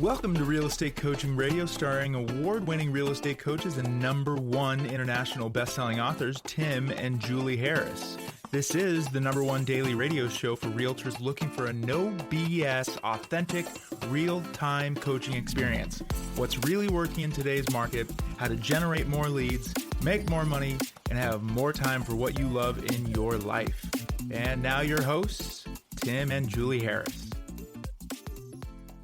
Welcome to Real Estate Coaching Radio, starring award-winning real estate coaches and #1 international best-selling authors, Tim and Julie Harris. This is the #1 daily radio show for realtors looking for a no BS, authentic, real-time coaching experience. What's really working in today's market, how to generate more leads, make more money, and have more time for what you love in your life. And now your hosts, Tim and Julie Harris.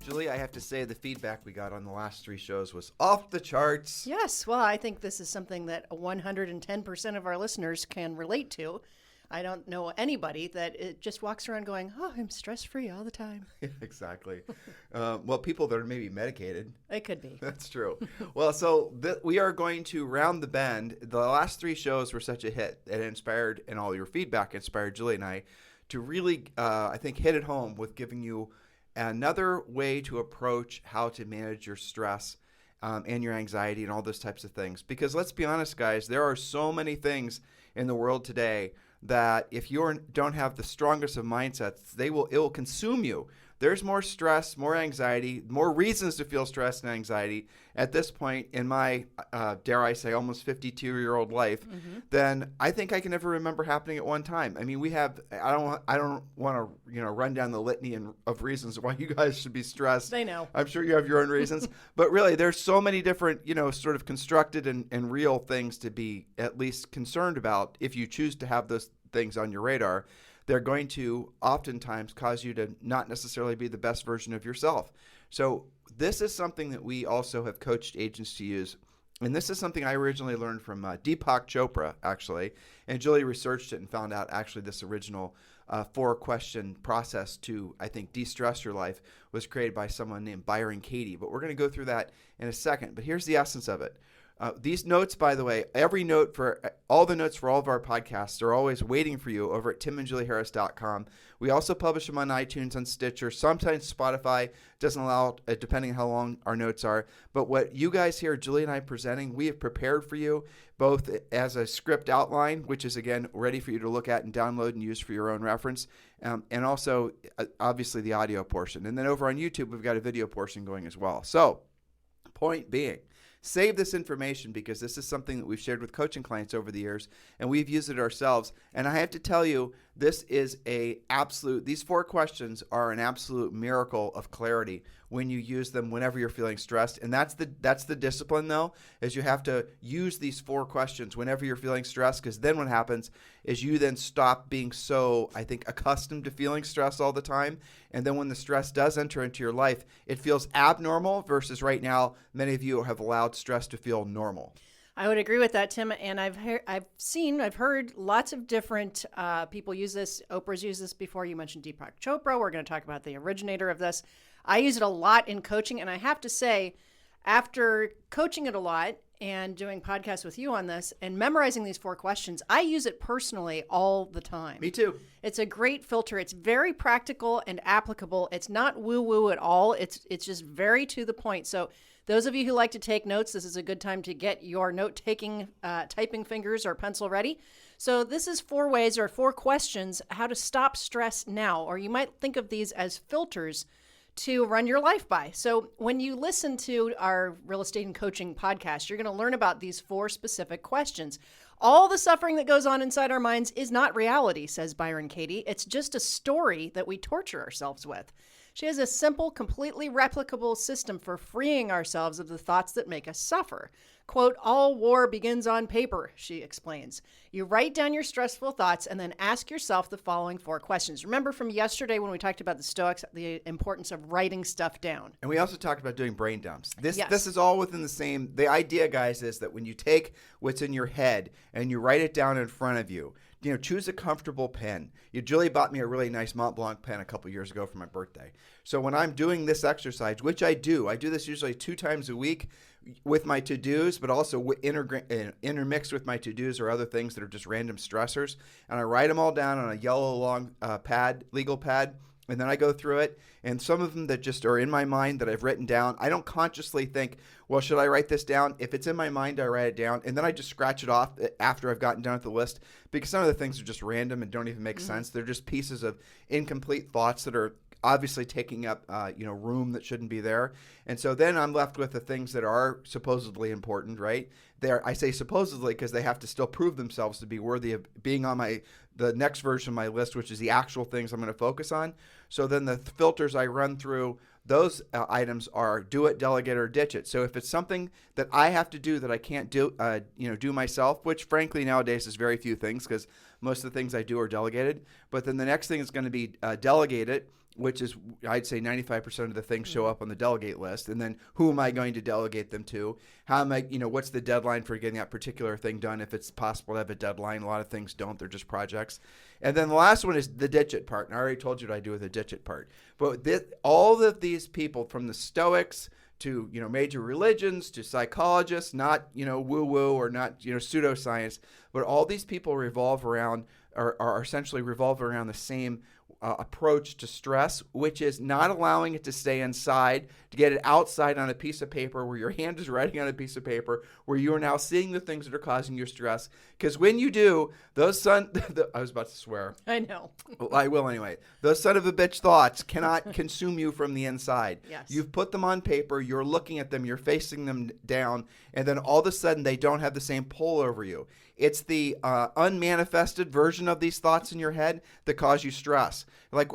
Julie, I have to say the feedback we got on the last 3 shows was off the charts. Yes, well, I think this is something that 110% of our listeners can relate to. I don't know anybody that it just walks around going, oh, I'm stress-free all the time. Exactly. Well, people that are maybe medicated. It could be. That's true. Well, so we are going to round the bend. The last 3 shows were such a hit. It inspired, and all your feedback inspired Julie and I to really, I think, hit it home with giving you another way to approach how to manage your stress and your anxiety and all those types of things. Because let's be honest, guys, there are so many things in the world today that if you don't have the strongest of mindsets, it will consume you. There's more stress, more anxiety, more reasons to feel stress and anxiety at this point in my, dare I say, almost 52-year-old life, than I think I can ever remember happening at one time. I mean, I don't want to, run down the litany of reasons why you guys should be stressed. I know. I'm sure you have your own reasons, but really, there's so many different, sort of constructed and real things to be at least concerned about if you choose to have those things on your radar. They're going to oftentimes cause you to not necessarily be the best version of yourself. So this is something that we also have coached agents to use. And this is something I originally learned from Deepak Chopra, actually. And Julie researched it and found out actually this original 4-question process to, I think, de-stress your life was created by someone named Byron Katie. But we're going to go through that in a second. But here's the essence of it. These notes, by the way, all the notes for all of our podcasts are always waiting for you over at timandjulieharris.com. We also publish them on iTunes and Stitcher. Sometimes Spotify doesn't allow, depending on how long our notes are. But what you guys hear Julie and I presenting, we have prepared for you both as a script outline, which is, again, ready for you to look at and download and use for your own reference, and also, obviously, the audio portion. And then over on YouTube, we've got a video portion going as well. So, point being, save this information because this is something that we've shared with coaching clients over the years, and we've used it ourselves. And I have to tell you, this is these 4 questions are an absolute miracle of clarity when you use them whenever you're feeling stressed. And that's the discipline, though, is you have to use these 4 questions whenever you're feeling stressed, because then what happens is you then stop being so, I think, accustomed to feeling stress all the time. And then when the stress does enter into your life, it feels abnormal versus right now, many of you have allowed stress to feel normal. I would agree with that, Tim. And I've heard lots of different people use this. Oprah's used this before. You mentioned Deepak Chopra. We're going to talk about the originator of this. I use it a lot in coaching. And I have to say, after coaching it a lot and doing podcasts with you on this and memorizing these 4 questions, I use it personally all the time. Me too. It's a great filter. It's very practical and applicable. It's not woo-woo at all. It's just very to the point. So those of you who like to take notes, this is a good time to get your note-taking, typing fingers or pencil ready. So this is 4 ways or 4 questions how to stop stress now, or you might think of these as filters to run your life by. So when you listen to our real estate and coaching podcast, you're going to learn about these 4 specific questions. All the suffering that goes on inside our minds is not reality, says Byron Katie. It's just a story that we torture ourselves with. She has a simple, completely replicable system for freeing ourselves of the thoughts that make us suffer. Quote, all war begins on paper, she explains. You write down your stressful thoughts and then ask yourself the following 4 questions. Remember from yesterday when we talked about the Stoics, the importance of writing stuff down. And we also talked about doing brain dumps. This is all within the same. The idea, guys, is that when you take what's in your head and you write it down in front of you, choose a comfortable pen. Julie bought me a really nice Mont Blanc pen a couple years ago for my birthday. So when I'm doing this exercise, which I do this usually 2 times a week with my to-dos, but also intermixed with my to-dos or other things that are just random stressors. And I write them all down on a yellow long legal pad. And then I go through it, and some of them that just are in my mind that I've written down, I don't consciously think, well, should I write this down? If it's in my mind, I write it down, and then I just scratch it off after I've gotten done with the list, because some of the things are just random and don't even make sense. They're just pieces of incomplete thoughts that are obviously taking up room that shouldn't be there. And so then I'm left with the things that are supposedly important, right? I say supposedly because they have to still prove themselves to be worthy of being on the next version of my list, which is the actual things I'm going to focus on. So then the filters I run through, those items are do it, delegate, or ditch it. So if it's something that I have to do that I can't do myself, which frankly nowadays is very few things because most of the things I do are delegated. But then the next thing is going to be delegate it, which is, I'd say 95% of the things show up on the delegate list. And then who am I going to delegate them to? How am I, what's the deadline for getting that particular thing done? If it's possible to have a deadline, a lot of things don't. They're just projects. And then the last one is the ditch it part. And I already told you what I do with the ditch it part. But all of these people, from the Stoics to, major religions to psychologists, not, woo-woo or not, pseudoscience, but all these people are essentially revolve around the same approach to stress, which is not allowing it to stay inside, to get it outside on a piece of paper where your hand is writing on a piece of paper, where you are now seeing the things that are causing your stress. Because when you do, I was about to swear. I know. Well, I will anyway. Those son of a bitch thoughts cannot consume you from the inside. Yes. You've put them on paper, you're looking at them, you're facing them down, and then all of a sudden they don't have the same pull over you. It's the unmanifested version of these thoughts in your head that cause you stress. Like,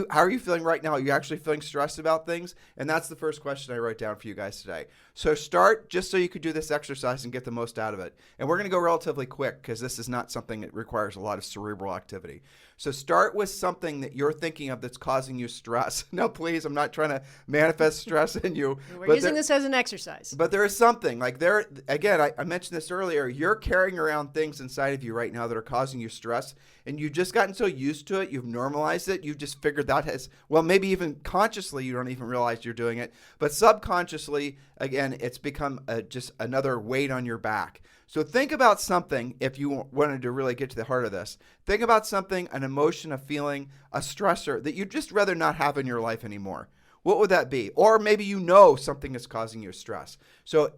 how are you feeling right now? Are you actually feeling stressed about things? And that's the first question I wrote down for you guys today. So start just so you could do this exercise and get the most out of it. And we're going to go relatively quick because this is not something that requires a lot of cerebral activity. So start with something that you're thinking of that's causing you stress. Now, please, I'm not trying to manifest stress in you. We're using this as an exercise. But there is something. Like I mentioned this earlier, you're carrying around things inside of you right now that are causing you stress, and you've just gotten so used to it, you've normalized it, you've just figured that maybe even consciously you don't even realize you're doing it, but subconsciously, again, it's become just another weight on your back. So think about something, if you wanted to really get to the heart of this, think about something, an emotion, a feeling, a stressor that you'd just rather not have in your life anymore. What would that be? Or maybe something is causing you stress. So,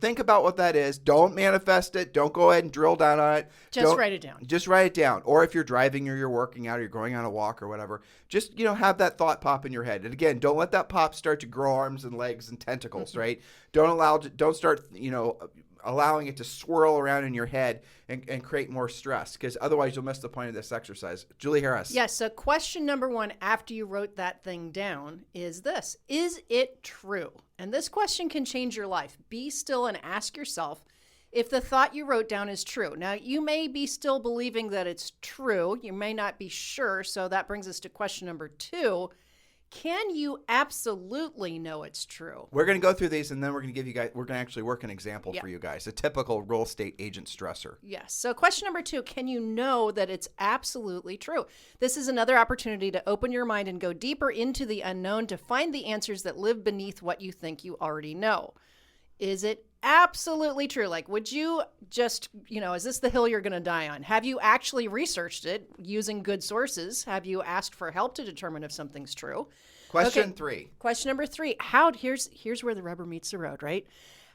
think about what that is. Don't manifest it. Don't go ahead and drill down on it. Just write it down. Just write it down. Or if you're driving or you're working out or you're going on a walk or whatever, just, have that thought pop in your head. And again, don't let that pop start to grow arms and legs and tentacles, right? Don't start, allowing it to swirl around in your head and create more stress, because otherwise you'll miss the point of this exercise. Julie Harris. Yes. So question number 1 after you wrote that thing down is this: is it true? And this question can change your life. Be still and ask yourself if the thought you wrote down is true. Now, you may be still believing that it's true. You may not be sure. So that brings us to question number 2. Can you absolutely know it's true? We're going to go through these, and then we're going to we're going to actually work an example for you guys, a typical real estate agent stressor. Yes. So question number 2, can you know that it's absolutely true? This is another opportunity to open your mind and go deeper into the unknown to find the answers that live beneath what you think you already know. Is it absolutely true? Like, would you just, is this the hill you're going to die on? Have you actually researched it using good sources? Have you asked for help to determine if something's true? Question 3. Question number 3. Here's where the rubber meets the road, right?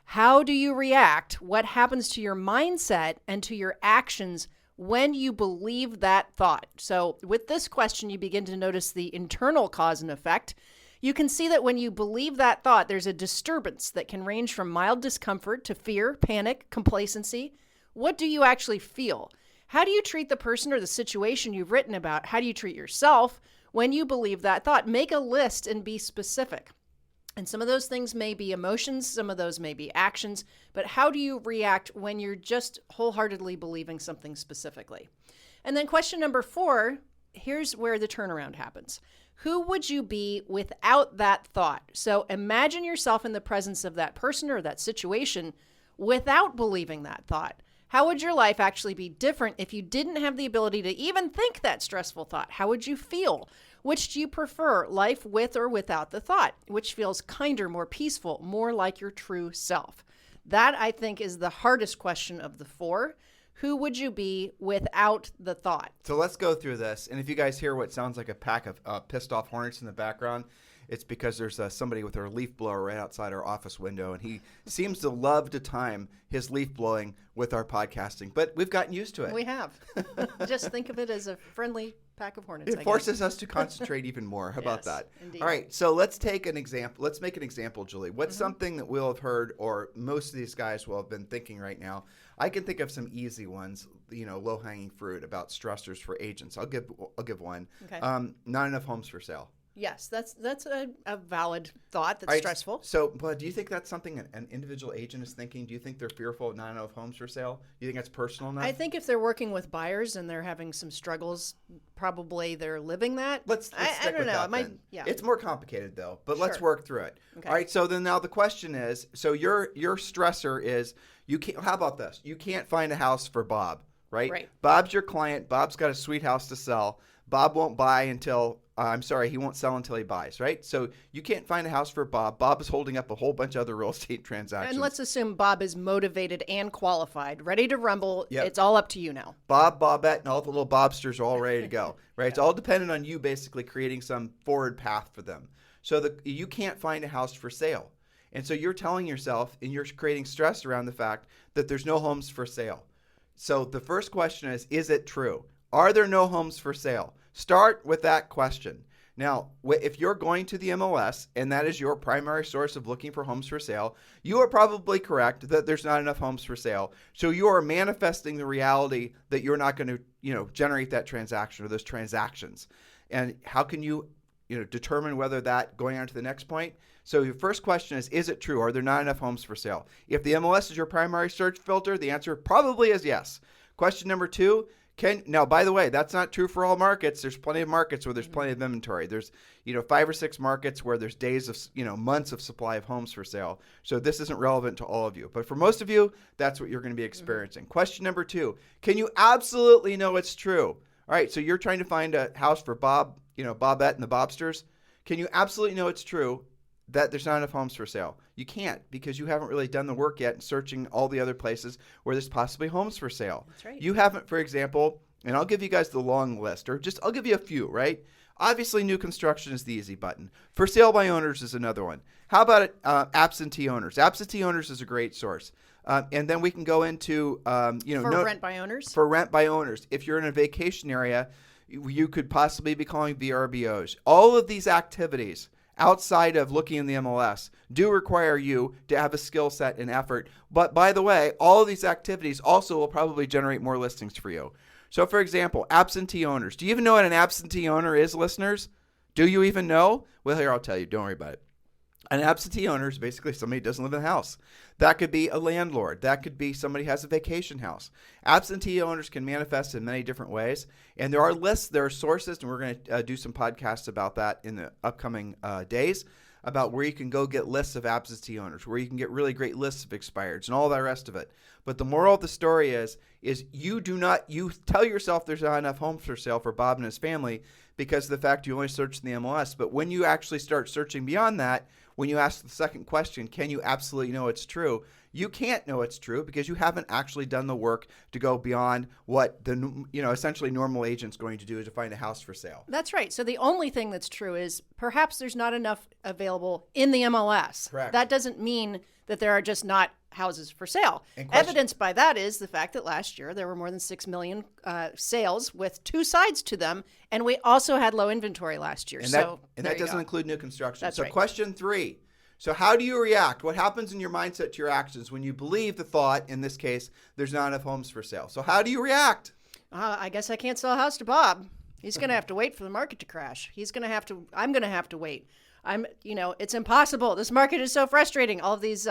How do you react? What happens to your mindset and to your actions when you believe that thought? So with this question, you begin to notice the internal cause and effect. You can see that when you believe that thought, there's a disturbance that can range from mild discomfort to fear, panic, complacency. What do you actually feel? How do you treat the person or the situation you've written about? How do you treat yourself when you believe that thought? Make a list and be specific. And some of those things may be emotions, some of those may be actions, but how do you react when you're just wholeheartedly believing something specifically? And then question number 4, here's where the turnaround happens. Who would you be without that thought? So imagine yourself in the presence of that person or that situation without believing that thought. How would your life actually be different if you didn't have the ability to even think that stressful thought? How would you feel? Which do you prefer, life with or without the thought? Which feels kinder, more peaceful, more like your true self? That, I think, is the hardest question of the 4. Who would you be without the thought? So let's go through this. And if you guys hear what sounds like a pack of pissed off hornets in the background, it's because there's somebody with their leaf blower right outside our office window, and he seems to love to time his leaf blowing with our podcasting. But we've gotten used to it. We have. Just think of it as a friendly pack of hornets. It forces us to concentrate even more. How about Yes, that? indeed. All right, so let's take an example. Let's make an example, Julie. What's something that we'll have heard, or most of these guys will have been thinking right now? I can think of some easy ones, low-hanging fruit about stressors for agents. I'll give one. Okay. Not enough homes for sale. Yes, that's a valid thought. That's All right, stressful. So, but do you think that's something an individual agent is thinking? Do you think they're fearful of not enough homes for sale? Do you think that's personal enough? I think if they're working with buyers and they're having some struggles, probably they're living that. Let's I stick don't with know. that It might, then. yeah. It's more complicated though, but let's Sure. work through it. Okay. All right. So then now the question is, so your stressor is you can't. How about this? You can't find a house for Bob, right? Right. Bob's your client. Bob's got a sweet house to sell. Bob won't buy until. He won't sell until he buys, right? So you can't find a house for Bob. Bob is holding up a whole bunch of other real estate transactions. And let's assume Bob is motivated and qualified, ready to rumble. Yep. It's all up to you now. Bob, Bobette, and all the little Bobsters are all ready to go, right? It's all dependent on you basically creating some forward path for them. So you can't find a house for sale. And so you're telling yourself, and you're creating stress around the fact that there's no homes for sale. So the first question is it true? Are there no homes for sale? Start with that question. Now, if you're going to the MLS and that is your primary source of looking for homes for sale, you are probably correct that there's not enough homes for sale. So you are manifesting the reality that you're not going to, generate that transaction or those transactions. And how can you, determine whether that going on to the next point? So your first question is it true? Are there not enough homes for sale? If the MLS is your primary search filter, the answer probably is yes. Question number 2, now, by the way, that's not true for all markets. There's plenty of markets where there's plenty of inventory. There's, 5 or 6 markets where there's days of, months of supply of homes for sale. So this isn't relevant to all of you. But for most of you, that's what you're going to be experiencing. Question number 2, can you absolutely know it's true? All right, so you're trying to find a house for Bob, Bobette and the Bobsters. Can you absolutely know it's true that there's not enough homes for sale? You can't, because you haven't really done the work yet in searching all the other places where there's possibly homes for sale. That's right. You haven't, for example, and I'll give you guys the long list, or just I'll give you a few, right? Obviously, new construction is the easy button. For sale by owners is another one. How about absentee owners? Absentee owners is a great source. And then we can go into, For rent by owners? For rent by owners. If you're in a vacation area, you could possibly be calling VRBOs. All of these activities outside of looking in the MLS do require you to have a skill set and effort. But by the way, all of these activities also will probably generate more listings for you. So for example, absentee owners. Do you even know what an absentee owner is, listeners? Do you even know? Well, here, I'll tell you. Don't worry about it. An absentee owner is basically somebody who doesn't live in the house. That could be a landlord. That could be somebody who has a vacation house. Absentee owners can manifest in many different ways. And there are lists, there are sources, and we're going to do some podcasts about that in the upcoming days, about where you can go get lists of absentee owners, where you can get really great lists of expireds and all the rest of it. But the moral of the story is you tell yourself there's not enough homes for sale for Bob and his family because of the fact you only search in the MLS. But when you actually start searching beyond that, when you ask the second question, can you absolutely know it's true? You can't know it's true because you haven't actually done the work to go beyond what the essentially normal agent's going to do to find a house for sale. That's right. So the only thing that's true is perhaps there's not enough available in the MLS. Correct. That doesn't mean that there are just not houses for sale. Evidenced by that is the fact that last year there were more than 6 million sales with 2 sides to them, and we also had low inventory last year. And that doesn't include new construction. That's so right. Question 3. So how do you react? What happens in your mindset to your actions when you believe the thought, in this case, there's not enough homes for sale? So how do you react? I guess I can't sell a house to Bob. He's going to have to wait for the market to crash. I'm going to have to wait. It's impossible. This market is so frustrating. All of these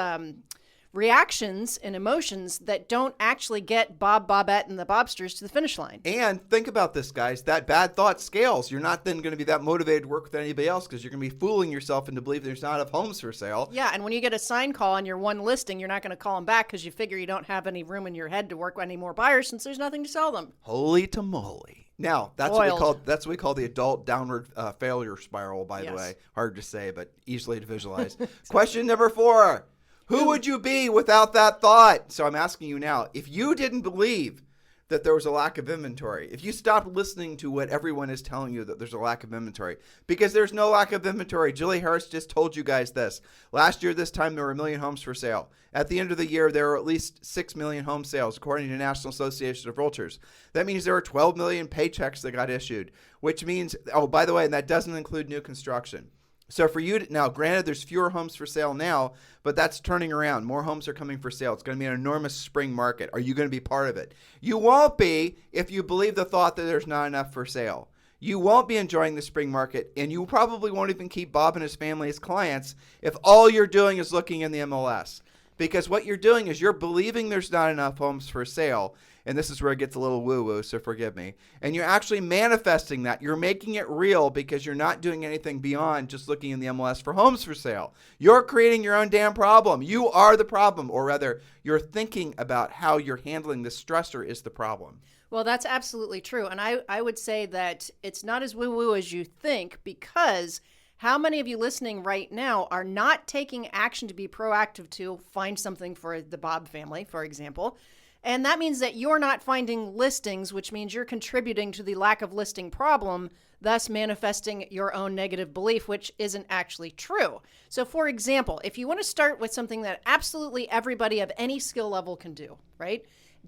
reactions and emotions that don't actually get Bob, Bobette, and the Bobsters to the finish line. And think about this, guys. That bad thought scales. You're not then going to be that motivated to work with anybody else because you're going to be fooling yourself into believing there's not enough homes for sale. Yeah, and when you get a sign call on your one listing, you're not going to call them back because you figure you don't have any room in your head to work with any more buyers since there's nothing to sell them. Holy tamale. Now, that's what we call the adult downward failure spiral, by the way. Hard to say, but easily to visualize. Question number 4. Who would you be without that thought? So I'm asking you now, if you didn't believe that there was a lack of inventory. If you stopped listening to what everyone is telling you that there's a lack of inventory, because there's no lack of inventory. Julie Harris just told you guys this. Last year, this time, there were 1 million homes for sale. At the end of the year, there were at least 6 million home sales, according to the National Association of Realtors. That means there were 12 million paychecks that got issued, which means, oh, by the way, and that doesn't include new construction. So for you to, now, granted, there's fewer homes for sale now, but that's turning around. More homes are coming for sale. It's going to be an enormous spring market. Are you going to be part of it? You won't be if you believe the thought that there's not enough for sale. You won't be enjoying the spring market, and you probably won't even keep Bob and his family as clients if all you're doing is looking in the MLS. Because what you're doing is you're believing there's not enough homes for sale, and this is where it gets a little woo-woo, so forgive me. And you're actually manifesting that. You're making it real because you're not doing anything beyond just looking in the MLS for homes for sale. You're creating your own damn problem. You are the problem, or rather, you're thinking about how you're handling this stressor is the problem. Well, that's absolutely true. And I would say that it's not as woo-woo as you think, because how many of you listening right now are not taking action to be proactive to find something for the Bob family, for example? And that means that you're not finding listings, which means you're contributing to the lack of listing problem, thus manifesting your own negative belief, which isn't actually true. So, for example, if you want to start with something that absolutely everybody of any skill level can do, right?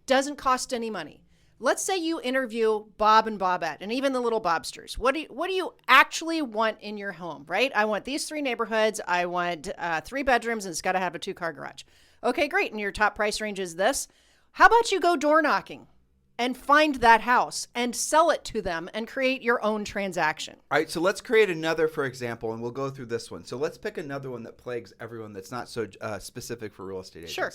Doesn't cost any money. Let's say you interview Bob and Bobette and even the little Bobsters. What do you actually want in your home, right? I want these 3 neighborhoods. I want 3 bedrooms, and it's got to have a 2-car garage. Okay, great. And your top price range is this. How about you go door knocking and find that house and sell it to them and create your own transaction? All right, so let's create another, for example, and we'll go through this one. So let's pick another one that plagues everyone that's not so specific for real estate agents. Sure.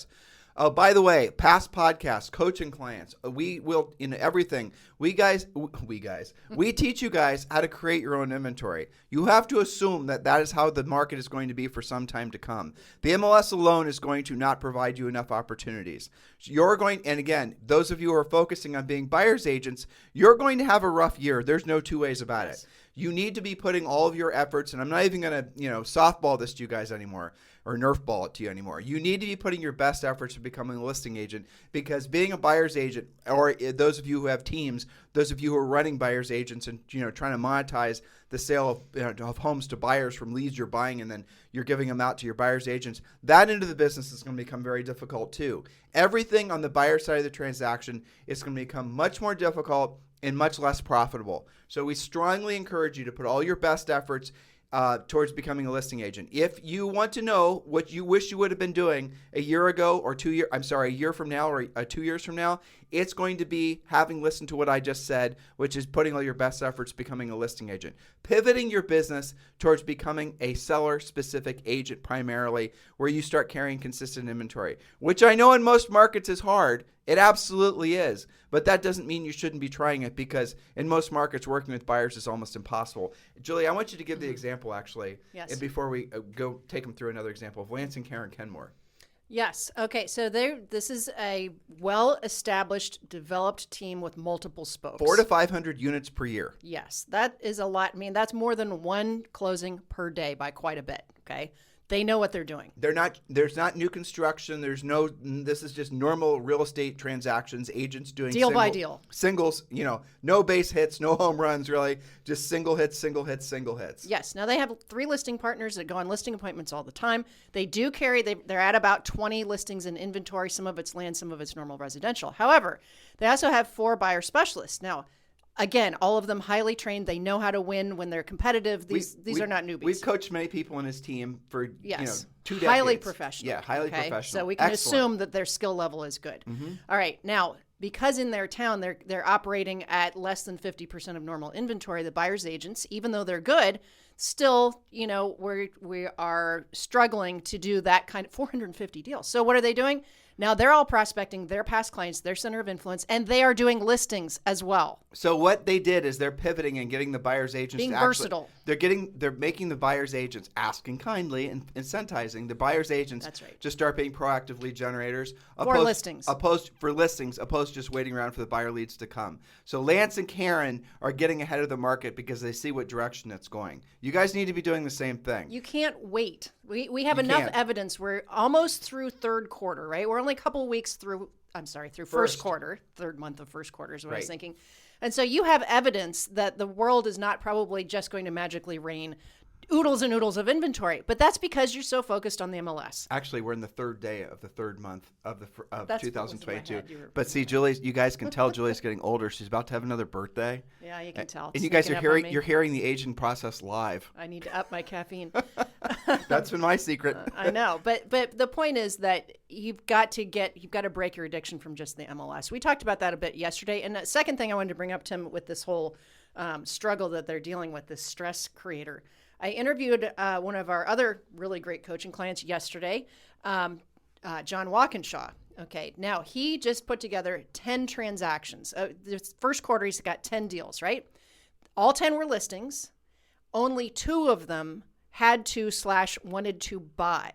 Oh, by the way, past podcasts, coaching clients, we will, in everything, we teach you guys how to create your own inventory. You have to assume that that is how the market is going to be for some time to come. The MLS alone is going to not provide you enough opportunities. You're going, and again, those of you who are focusing on being buyer's agents, you're going to have a rough year. There's no two ways about it. You need to be putting all of your efforts, and I'm not even going to, softball this to you guys anymore or Nerf ball it to you anymore. You need to be putting your best efforts to becoming a listing agent, because being a buyer's agent, or those of you who have teams, those of you who are running buyer's agents and trying to monetize the sale of homes to buyers from leads you're buying and then you're giving them out to your buyer's agents, that end of the business is going to become very difficult too. Everything on the buyer side of the transaction is going to become much more difficult and much less profitable. So we strongly encourage you to put all your best efforts towards becoming a listing agent. If you want to know what you wish you would have been doing a year ago or a year from now or 2 years from now, it's going to be having listened to what I just said, which is putting all your best efforts becoming a listing agent. Pivoting your business towards becoming a seller-specific agent primarily, where you start carrying consistent inventory, which I know in most markets is hard. It absolutely is. But that doesn't mean you shouldn't be trying it, because in most markets, working with buyers is almost impossible. Julie, I want you to give the example, actually, yes, before we go take them through another example of Lance and Karen Kenmore. Yes. Okay. So this is a well-established, developed team with multiple spokes. 400 to 500 units per year. Yes. That is a lot. I mean, that's more than one closing per day by quite a bit. Okay. They know what they're doing. There's not new construction. This is just normal real estate transactions. Agents doing deal by deal. Singles, no base hits, no home runs, really. Just single hits. Yes. Now they have 3 listing partners that go on listing appointments all the time. They do carry, they're at about 20 listings in inventory. Some of it's land, some of it's normal residential. However, they also have 4 buyer specialists. Now, again, all of them highly trained. They know how to win when they're competitive. These are not newbies. We've coached many people in his team for 2 decades. Highly professional. Yeah, highly professional. So we can Excellent. assume that their skill level is good. Mm-hmm. All right. Now, because in their town they're operating at less than 50% of normal inventory, the buyer's agents, even though they're good, still, we are struggling to do that kind of 450 deals. So what are they doing? Now they're all prospecting their past clients, their center of influence, and they are doing listings as well. So what they did is they're pivoting and getting the buyer's agents being versatile. They're making the buyer's agents, asking kindly and incentivizing the buyer's agents to start being proactive lead generators opposed to just waiting around for the buyer leads to come. So Lance and Karen are getting ahead of the market because they see what direction it's going. You guys need to be doing the same thing. You can't wait. We have enough evidence. We're almost through third quarter, right? We're only a couple weeks through through First. first quarter, third month of first quarter is what I was Right. thinking. And so you have evidence that the world is not probably just going to magically rain oodles and oodles of inventory, but that's because you're so focused on the MLS. Actually, we're in the third day of the third month of That's what was in my 2022. head. You were- But see, Julie, you guys can tell Julie's getting older. She's about to have another birthday. Yeah, you can tell. And It's you guys sneaking are up on hearing me. you're hearing the aging process live. I need to up my caffeine. That's been my secret. I know, but the point is that you've got to break your addiction from just the MLS. We talked about that a bit yesterday. And the second thing I wanted to bring up, Tim, with this whole struggle that they're dealing with, this stress creator. I interviewed one of our other really great coaching clients yesterday, John Walkinshaw. Okay, now he just put together 10 transactions. This first quarter, he's got 10 deals, right? All 10 were listings. Only 2 of them had to / wanted to buy.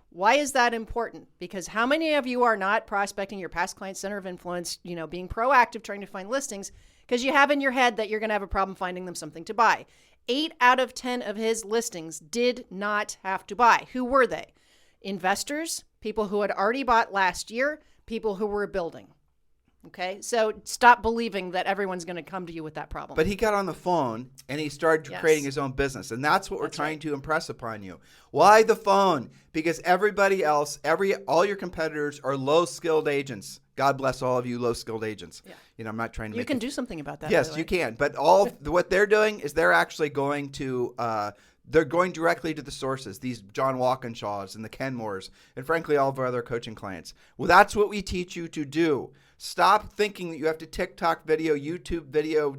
Why is that important? Because how many of you are not prospecting your past client center of influence, being proactive, trying to find listings, because you have in your head that you're going to have a problem finding them something to buy? 8 out of 10 of his listings did not have to buy. Who were they? Investors, people who had already bought last year, people who were building. Okay, so stop believing that everyone's going to come to you with that problem. But he got on the phone and he started Yes. creating his own business. And that's what we're That's trying right. to impress upon you. Why the phone? Because everybody else, all your competitors are low-skilled agents. God bless all of you low-skilled agents. Yeah. I'm not trying to you make can it- do something about that. by Yes, the way. you can. But what they're doing is they're actually going to they're going directly to the sources, these John Walkinshaws and the Kenmores, and frankly, all of our other coaching clients. Well, that's what we teach you to do. Stop thinking that you have to TikTok video, YouTube video,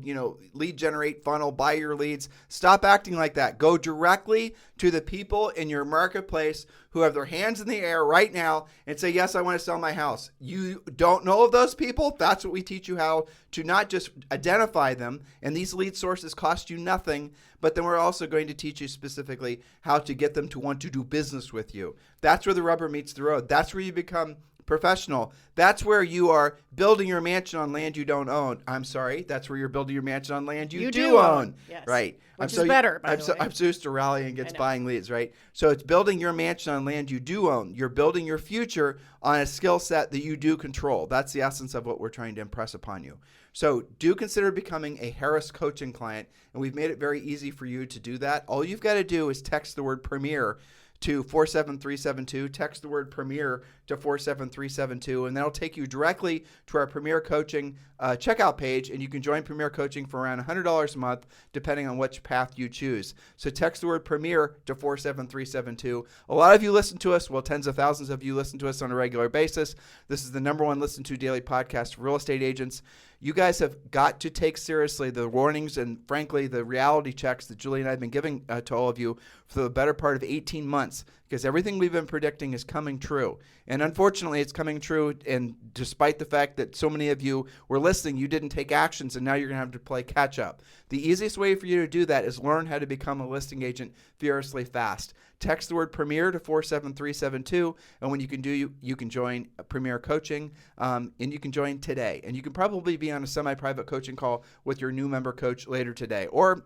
lead generate funnel, buy your leads. Stop acting like that. Go directly to the people in your marketplace who have their hands in the air right now and say, yes, I want to sell my house. You don't know of those people? That's what we teach you, how to not just identify them. And these lead sources cost you nothing, but then we're also going to teach you specifically how to get them to want to do business with you. That's where the rubber meets the road. That's where you become professional. That's where you are building your mansion on land you don't own. I'm sorry. That's where you're building your mansion on land you do own. Yes. Right. Which is better, by I'm the so, way. I'm so used to rallying against know. buying leads, right? So it's building your mansion on land you do own. You're building your future on a skill set that you do control. That's the essence of what we're trying to impress upon you. So do consider becoming a Harris coaching client, and we've made it very easy for you to do that. All you've got to do is text the word Premier to 47372. Text the word Premier to 47372, and that'll take you directly to our Premier Coaching checkout page, and you can join Premier Coaching for around $100 a month, depending on which path you choose. So text the word Premier to 47372. A lot of you listen to us. Well, tens of thousands of you listen to us on a regular basis. This is the #1 listened to daily podcast for real estate agents. You guys have got to take seriously the warnings and, frankly, the reality checks that Julie and I have been giving to all of you for the better part of 18 months, because everything we've been predicting is coming true. And unfortunately, it's coming true, and despite the fact that so many of you were listening, you didn't take actions, and now you're going to have to play catch up. The easiest way for you to do that is learn how to become a listing agent furiously fast. Text the word Premier to 47372, and when you can you can join Premier Coaching, and you can join today. And you can probably be on a semi-private coaching call with your new member coach later today, or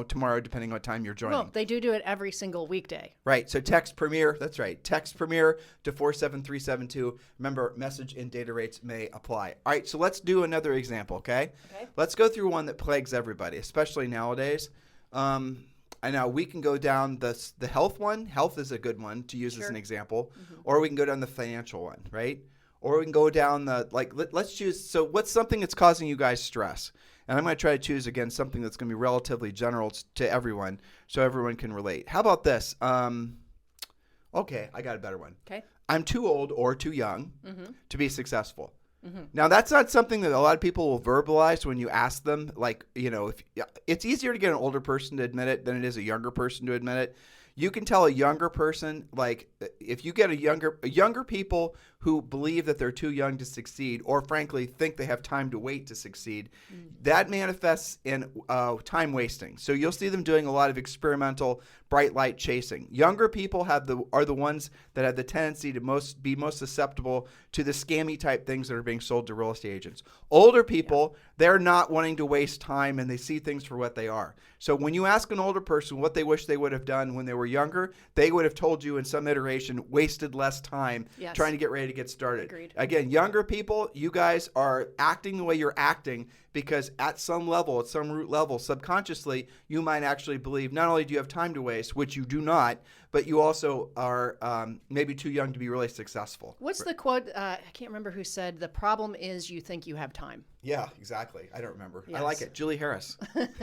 tomorrow, depending on what time you're joining. Well, they do it every single weekday. Right. So text Premier. That's right. Text Premier to 47372. Remember, message and data rates may apply. All right. So let's do another example. Okay. Let's go through one that plagues everybody, especially nowadays. I know we can go down the health one. Health is a good one to use as an example, or we can go down the financial one, right? Or we can go down let's choose. So what's something that's causing you guys stress? And I'm going to try to choose, again, something that's going to be relatively general to everyone so everyone can relate. How about this? Okay, I got a better one. Okay. I'm too old or too young to be successful. Now, that's not something that a lot of people will verbalize when you ask them. It's easier to get an older person to admit it than it is a younger person to admit it. You can tell a younger person, if you get younger people who believe that they're too young to succeed, or frankly think they have time to wait to succeed, that manifests in time wasting. So you'll see them doing a lot of experimental bright light chasing. Younger people are the ones that have the tendency to be most susceptible to the scammy type things that are being sold to real estate agents. Older people, they're not wanting to waste time, and they see things for what they are. So when you ask an older person what they wish they would have done when they were younger, they would have told you in some iteration, wasted less time trying to get ready to get started. Agreed. Again, younger people, you guys are acting the way you're acting because at some level, at some root level, subconsciously, you might actually believe not only do you have time to waste, which you do not, but you also are maybe too young to be really successful. What's the quote? I can't remember who said, the problem is you think you have time. Yeah, exactly. I don't remember. Yes. I like it. Julie Harris.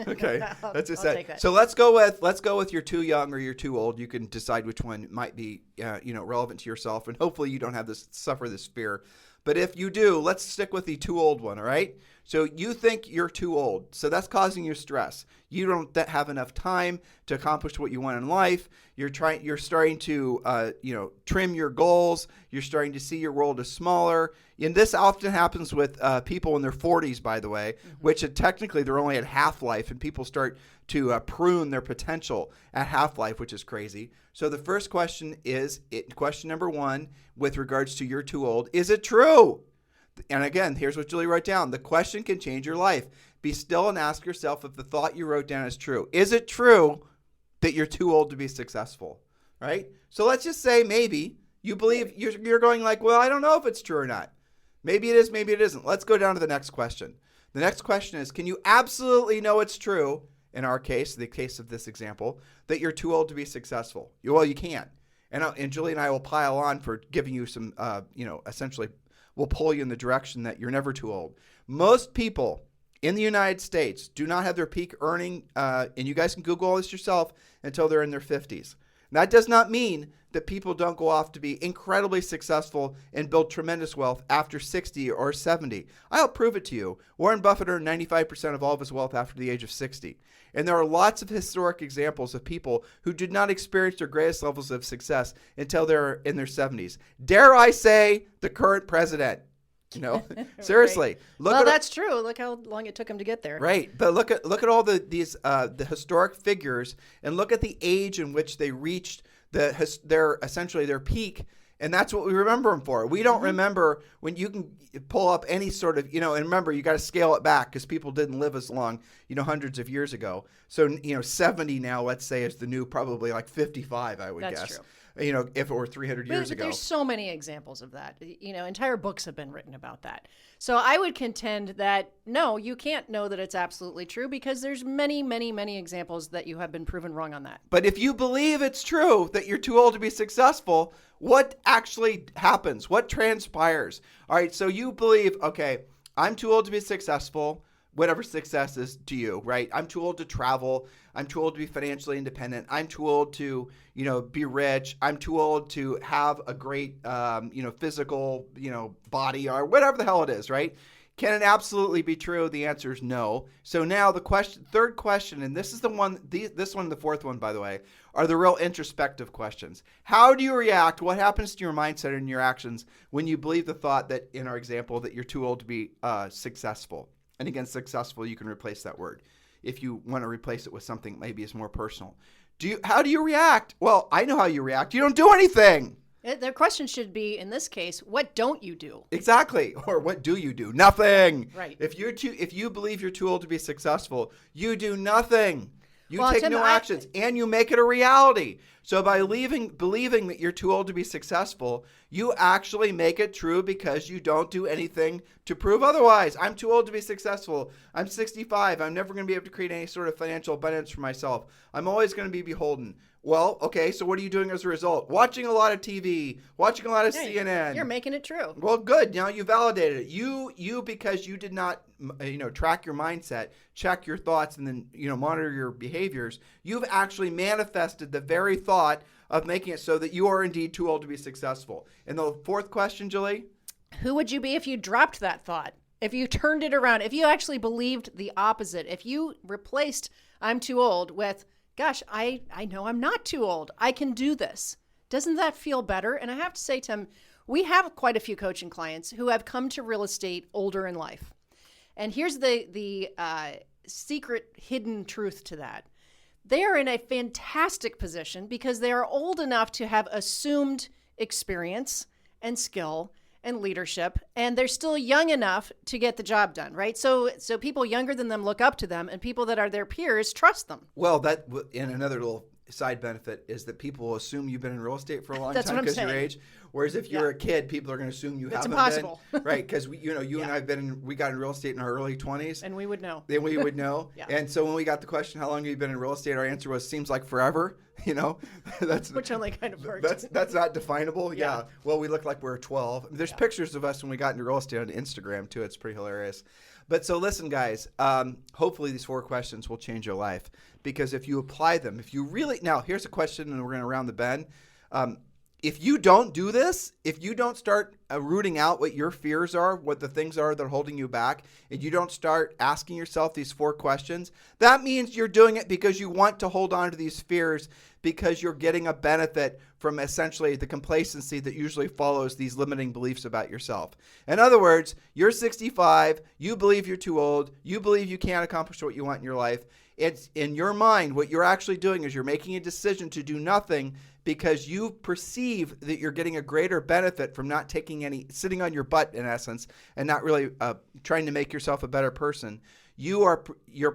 Okay. That's just I'll it. take that. So let's go with you're too young or you're too old. You can decide which one might be relevant to yourself, and hopefully you don't have suffer this fear. But if you do, let's stick with the too old one, all right? So you think you're too old. So that's causing you stress. You don't have enough time to accomplish what you want in life. You're starting to trim your goals. You're starting to see your world as smaller. And this often happens with people in their 40s, by the way, which technically they're only at half-life, and people start to prune their potential at half-life, which is crazy. So the first question is, question number one, with regards to you're too old, is it true? And again, here's what Julie wrote down. The question can change your life. Be still and ask yourself if the thought you wrote down is true. Is it true that you're too old to be successful? Right? So let's just say maybe you believe you're going like, well, I don't know if it's true or not. Maybe it is, maybe it isn't. Let's go down to the next question. The next question is, can you absolutely know it's true, in our case, the case of this example, that you're too old to be successful? Well, you can't. And Julie and I will pile on for giving you some, essentially will pull you in the direction that you're never too old. Most people in the United States do not have their peak earning, and you guys can Google all this yourself, until they're in their 50s. That does not mean that people don't go off to be incredibly successful and build tremendous wealth after 60 or 70. I'll prove it to you. Warren Buffett earned 95% of all of his wealth after the age of 60. And there are lots of historic examples of people who did not experience their greatest levels of success until they're in their 70s. Dare I say, the current president. Seriously. Right. That's true. Look how long it took him to get there. Right, but look at all the historic figures, and look at the age in which they reached their peak, and that's what we remember them for. We don't remember when you can pull up any sort of and remember you got to scale it back because people didn't live as long hundreds of years ago. So 70 now, let's say, is the new probably like 55. I would guess. True. If it were 300 years ago. There's so many examples of that. Entire books have been written about that. So I would contend that, no, you can't know that it's absolutely true because there's many, many, many examples that you have been proven wrong on that. But if you believe it's true that you're too old to be successful, what actually happens? What transpires? All right, so you believe, okay, I'm too old to be successful. Whatever success is to you, right? I'm too old to travel. I'm too old to be financially independent. I'm too old to, be rich. I'm too old to have a great, physical, body or whatever the hell it is, right? Can it absolutely be true? The answer is no. So now the third question, and this is the one, this one and the fourth one, by the way, are the real introspective questions. How do you react? What happens to your mindset and your actions when you believe the thought that, in our example, that you're too old to be successful? And again, successful, you can replace that word if you want to replace it with something maybe is more personal. How do you react? Well, I know how you react. You don't do anything. The question should be, in this case, what don't you do? Exactly. Or what do you do? Nothing. Right. If you believe you're too old to be successful, you do nothing. You take Tim, no actions, and you make it a reality. So by believing that you're too old to be successful, you actually make it true because you don't do anything to prove otherwise. I'm too old to be successful. I'm 65. I'm never going to be able to create any sort of financial abundance for myself. I'm always going to be beholden. Well, okay, so what are you doing as a result? Watching a lot of TV, watching a lot of CNN. You're making it true. Well, good. Now you validated it. You because you did not, track your mindset, check your thoughts, and then, monitor your behaviors. You've actually manifested the very thought of making it so that you are indeed too old to be successful. And the fourth question, Julie? Who would you be if you dropped that thought? If you turned it around? If you actually believed the opposite? If you replaced "I'm too old" with "Gosh, I know I'm not too old. I can do this." Doesn't that feel better? And I have to say, Tim, we have quite a few coaching clients who have come to real estate older in life. And here's the secret hidden truth to that. they are in a fantastic position because they are old enough to have assumed experience and skill and leadership, and they're still young enough to get the job done, right? So people younger than them look up to them, and people that are their peers trust them. Well, that in another little side benefit is that people will assume you've been in real estate for a long That's time what I'm because of your saying. age. Whereas if you're a kid, people are going to assume you That's haven't impossible. been. Right, because you and I've we got in real estate in our early 20s. And we would know. Then we would know. Yeah. And so when we got the question, how long have you been in real estate? Our answer was, seems like forever. That's Which only kind of works. That's not definable. Yeah. Yeah. Well, we look like we were 12. There's pictures of us when we got into real estate on Instagram too. It's pretty hilarious. But so listen, guys, hopefully these 4 questions will change your life, because if you apply them, if you really, now here's a question and we're going to round the bend. If you don't do this, if you don't start rooting out what your fears are, what the things are that are holding you back, and you don't start asking yourself these 4 questions, that means you're doing it because you want to hold on to these fears, because you're getting a benefit from essentially the complacency that usually follows these limiting beliefs about yourself. In other words, you're 65, you believe you're too old, you believe you can't accomplish what you want in your life. It's in your mind, what you're actually doing is you're making a decision to do nothing because you perceive that you're getting a greater benefit from not sitting on your butt in essence, and not really trying to make yourself a better person. You're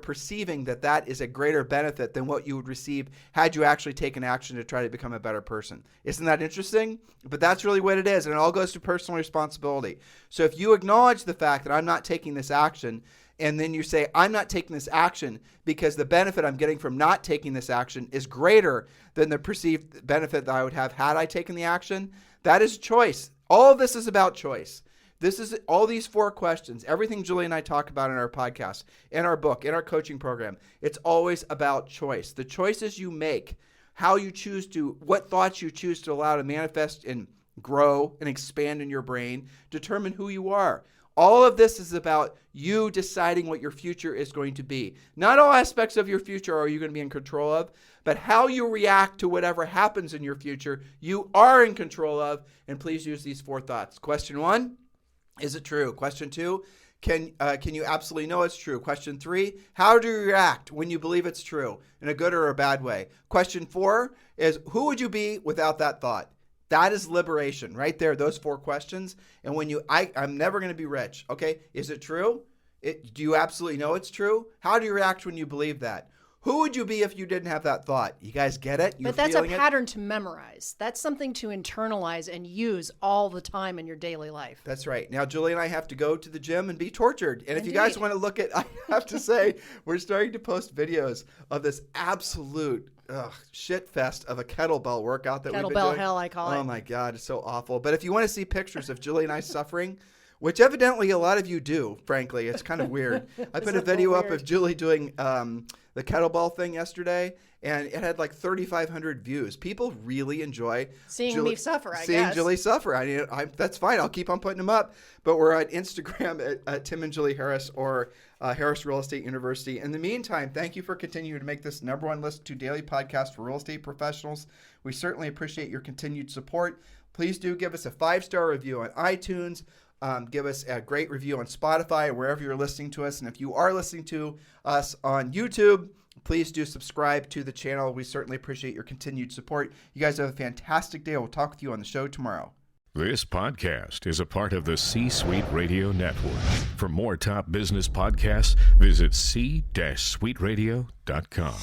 perceiving that is a greater benefit than what you would receive had you actually taken action to try to become a better person. Isn't that interesting? But that's really what it is, and it all goes to personal responsibility. So if you acknowledge the fact that I'm not taking this action, and then you say, I'm not taking this action because the benefit I'm getting from not taking this action is greater than the perceived benefit that I would have had I taken the action, that is choice. All of this is about choice. This is all these 4 questions, everything Julie and I talk about in our podcast, in our book, in our coaching program. It's always about choice. The choices you make, what thoughts you choose to allow to manifest and grow and expand in your brain, determine who you are. All of this is about you deciding what your future is going to be. Not all aspects of your future are you going to be in control of, but how you react to whatever happens in your future, you are in control of. And please use these 4 thoughts. Question 1, is it true? Question 2, can you absolutely know it's true? Question 3, how do you react when you believe it's true, in a good or a bad way? Question 4 is, who would you be without that thought? That is liberation right there, those 4 questions. And when I'm never going to be rich. Okay, is it true? Do you absolutely know it's true? How do you react when you believe that? Who would you be if you didn't have that thought? You guys get it? But that's a pattern to memorize. That's something to internalize and use all the time in your daily life. That's right. Now, Julie and I have to go to the gym and be tortured. And Indeed. if you guys want to look at, I have to say, we're starting to post videos of this absolute shit fest of a kettlebell workout that we've been doing. Kettlebell hell, I call it. Oh my God, it's so awful. But if you want to see pictures of Julie and I suffering, which evidently a lot of you do, frankly, it's kind of weird. I put a video up of Julie doing the kettlebell thing yesterday, and it had like 3,500 views. People really enjoy seeing me suffer, I guess. Seeing Julie suffer. That's fine. I'll keep on putting them up. But we're on Instagram at Tim and Julie Harris, or Harris Real Estate University. In the meantime, thank you for continuing to make this #1 list to daily podcast for real estate professionals. We certainly appreciate your continued support. Please do give us a 5-star review on iTunes. Give us a great review on Spotify or wherever you're listening to us. And if you are listening to us on YouTube, please do subscribe to the channel. We certainly appreciate your continued support. You guys have a fantastic day. We'll talk with you on the show tomorrow. This podcast is a part of the C-Suite Radio Network. For more top business podcasts, visit c-suiteradio.com.